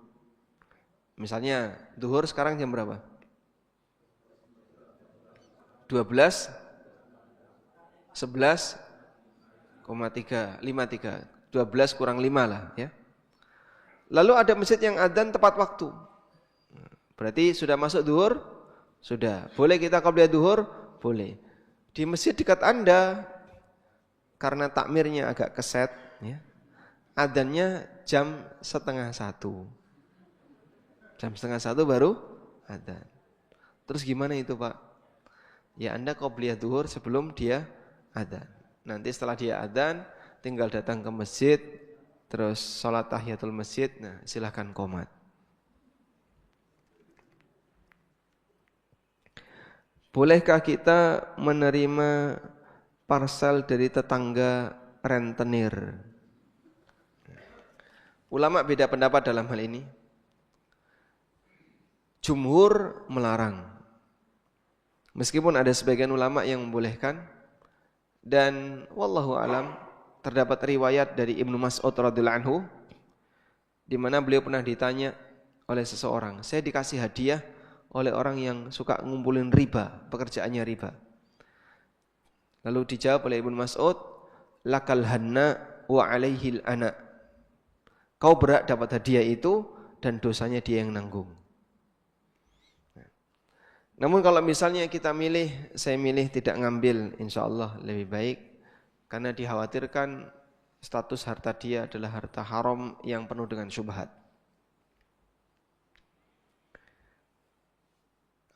S1: Misalnya duhur sekarang jam berapa? 12 11,3 53 12 kurang 5 lah ya. Lalu ada masjid yang adzan tepat waktu. Berarti sudah masuk duhur? Sudah. Boleh kita qobliyah duhur? Boleh. Di masjid dekat Anda karena takmirnya agak keset ya. Adzannya jam 12:30. Jam 12:30 baru adzan. Terus gimana itu, Pak? Ya Anda qobliyah duhur sebelum dia adzan. Nanti setelah dia adzan tinggal datang ke masjid, terus sholat tahiyatul masjid, nah silahkan qomat. Bolehkah kita menerima parsel dari tetangga rentenir? Ulama beda pendapat dalam hal ini. Jumhur melarang. Meskipun ada sebagian ulama yang membolehkan, dan wallahu alam terdapat riwayat dari Ibnu Mas'ud radhiyallahu anhu di mana beliau pernah ditanya oleh seseorang, saya dikasih hadiah oleh orang yang suka ngumpulin riba, pekerjaannya riba. Lalu dijawab oleh Ibnu Mas'ud, lakal hanna wa alaihil ana. Kau berhak dapat hadiah itu dan dosanya dia yang nanggung. Namun kalau misalnya kita milih, saya milih tidak ngambil, insya Allah lebih baik. Karena dikhawatirkan status harta dia adalah harta haram yang penuh dengan syubhat.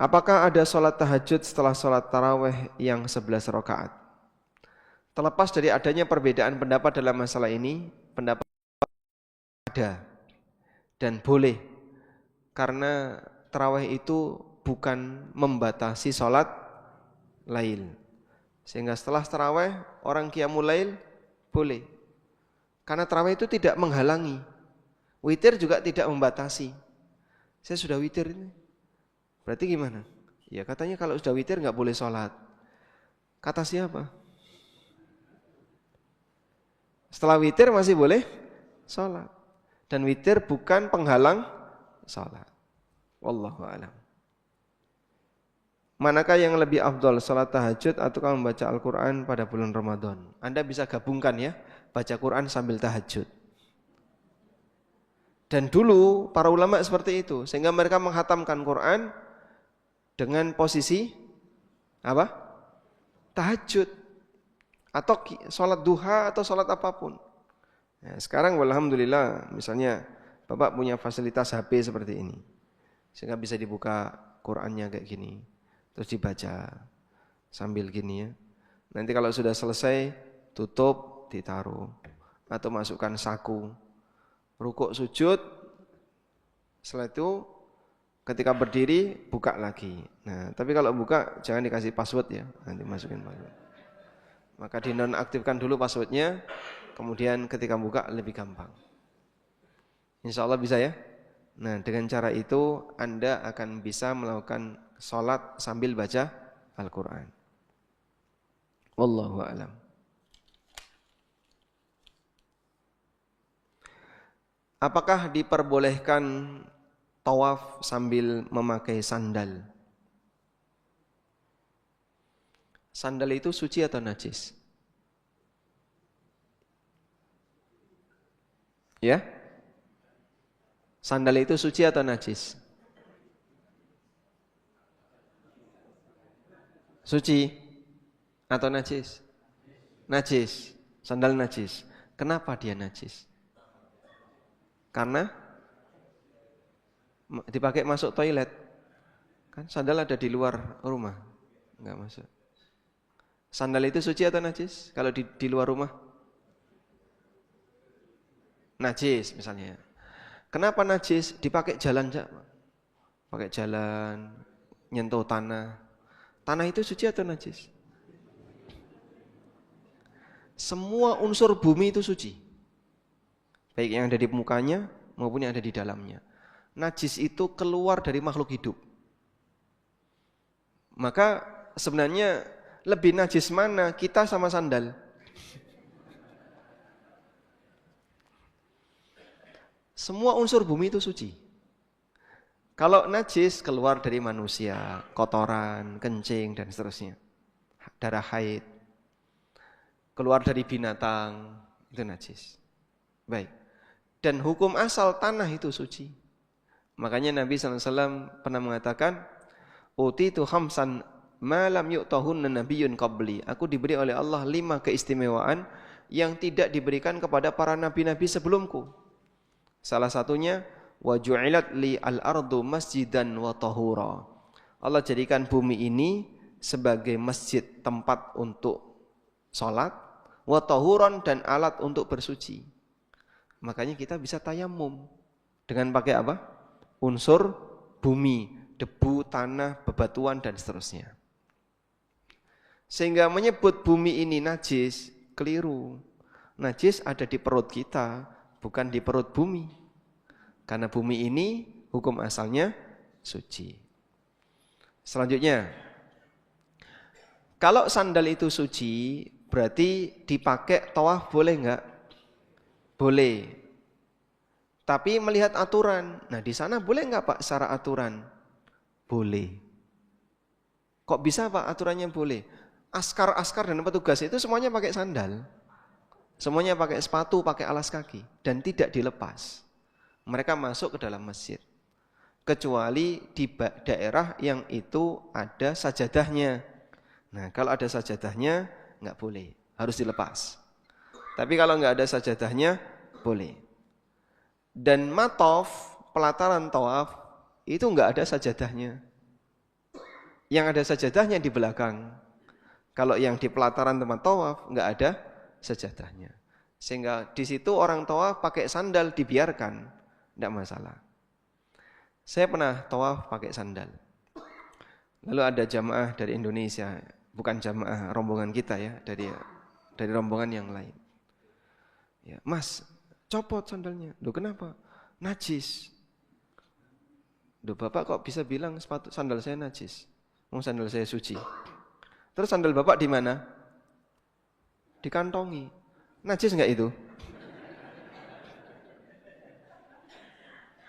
S1: Apakah ada sholat tahajud setelah sholat tarawih yang 11 rakaat? Terlepas dari adanya perbedaan pendapat dalam masalah ini, pendapat ada dan boleh. Karena tarawih itu bukan membatasi sholat lail. Sehingga setelah tarawih orang qiyamul lail boleh. Karena tarawih itu tidak menghalangi. Witir juga tidak membatasi. Saya sudah witir ini. Berarti gimana? Ya katanya kalau sudah witir enggak boleh sholat. Kata siapa? Setelah witir masih boleh sholat. Dan witir bukan penghalang sholat. Wallahu a'lam. Manakah yang lebih afdol, salat tahajud ataukah membaca Al-Quran pada bulan Ramadan? Anda bisa gabungkan ya, baca Quran sambil tahajud. Dan dulu para ulama seperti itu, sehingga mereka menghatamkan Quran dengan posisi apa? Tahajud atau salat duha atau salat apapun. Nah, sekarang alhamdulillah, misalnya Bapak punya fasilitas HP seperti ini, sehingga bisa dibuka Qurannya kayak gini. Terus dibaca sambil gini ya. Nanti kalau sudah selesai tutup, ditaruh atau masukkan saku. Rukuk sujud. Setelah itu ketika berdiri buka lagi. Nah, tapi kalau buka jangan dikasih password ya. Nanti masukin password. Maka dinonaktifkan dulu passwordnya. Kemudian ketika buka lebih gampang. Insya Allah bisa ya. Nah, dengan cara itu Anda akan bisa melakukan sholat sambil baca Al-Quran. Wallahu a'lam. Apakah diperbolehkan tawaf sambil memakai sandal? Sandal itu suci atau najis? Ya? Sandal itu suci atau najis? Suci atau najis? Najis. Sandal najis. Kenapa dia najis? Karena dipakai masuk toilet. Kan sandal ada di luar rumah. Enggak masuk. Sandal itu suci atau najis? Kalau di luar rumah? Najis misalnya. Kenapa najis? Dipakai jalan aja. Pakai jalan, nyentuh tanah. Tanah itu suci atau najis? Semua unsur bumi itu suci. Baik yang ada di mukanya maupun yang ada di dalamnya. Najis itu keluar dari makhluk hidup. Maka sebenarnya lebih najis mana kita sama sandal? Semua unsur bumi itu suci. Kalau najis keluar dari manusia, kotoran, kencing dan seterusnya. Darah haid. Keluar dari binatang, itu najis. Baik. Dan hukum asal tanah itu suci. Makanya Nabi SAW pernah mengatakan, utitu khamsan ma lam yu'tahunna nabiyyun qabli. Aku diberi oleh Allah 5 keistimewaan yang tidak diberikan kepada para nabi-nabi sebelumku. Salah satunya, wa ju'ilat li al-ardu masjidan wa tahura. Allah jadikan bumi ini sebagai masjid, tempat untuk sholat, wa tahuran, dan alat untuk bersuci. Makanya kita bisa tayamum dengan pakai apa? Unsur bumi, debu, tanah, bebatuan dan seterusnya. Sehingga menyebut bumi ini najis keliru. Najis ada di perut kita, bukan di perut bumi. Karena bumi ini hukum asalnya suci. Selanjutnya, kalau sandal itu suci, berarti dipakai tawaf boleh enggak? Boleh. Tapi melihat aturan. Nah, di sana boleh enggak Pak secara aturan? Boleh. Kok bisa Pak aturannya boleh? Askar-askar dan petugas itu semuanya pakai sandal. Semuanya pakai sepatu, pakai alas kaki dan tidak dilepas. Mereka masuk ke dalam masjid. Kecuali di daerah yang itu ada sajadahnya. Nah, kalau ada sajadahnya enggak boleh, harus dilepas. Tapi kalau enggak ada sajadahnya boleh. Dan matof, pelataran tawaf, itu enggak ada sajadahnya. Yang ada sajadahnya di belakang. Kalau yang di pelataran tempat tawaf enggak ada sajadahnya. Sehingga di situ orang tawaf pakai sandal dibiarkan, enggak masalah. Saya pernah tawaf pakai sandal. Lalu ada jamaah dari Indonesia, bukan jamaah rombongan kita ya, dari rombongan yang lain. Ya, Mas, copot sandalnya. Loh kenapa? Najis. Loh Bapak kok bisa bilang sandal saya najis? Sandal saya suci. Terus sandal Bapak di mana? Dikantongi. Najis enggak itu?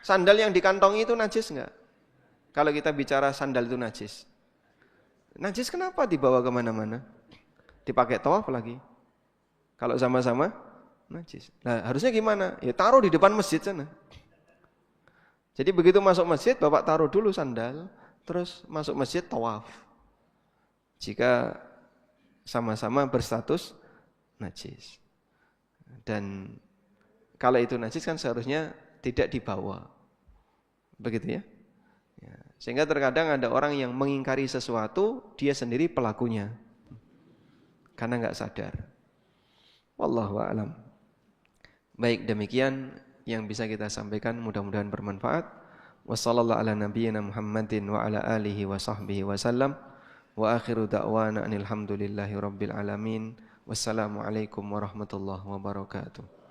S1: Sandal yang dikantongi itu najis enggak? Kalau kita bicara sandal itu najis. Najis kenapa dibawa kemana-mana? Dipakai tawaf lagi. Kalau sama-sama najis. Nah harusnya gimana? Ya taruh di depan masjid sana. Jadi begitu masuk masjid, Bapak taruh dulu sandal, terus masuk masjid tawaf. Jika sama-sama berstatus najis. Dan kalau itu najis kan seharusnya tidak dibawa. Begitu ya? Ya. Sehingga terkadang ada orang yang mengingkari sesuatu, dia sendiri pelakunya. Karena enggak sadar. Wallahu a'lam. Baik, demikian yang bisa kita sampaikan, mudah-mudahan bermanfaat. Wassallallahu ala nabiyyina Muhammadin wa ala alihi wa sahbihi wa sallam. Wa akhiru da'wana anil hamdulillahi rabbil alamin. Wassalamualaikum warahmatullahi wabarakatuh.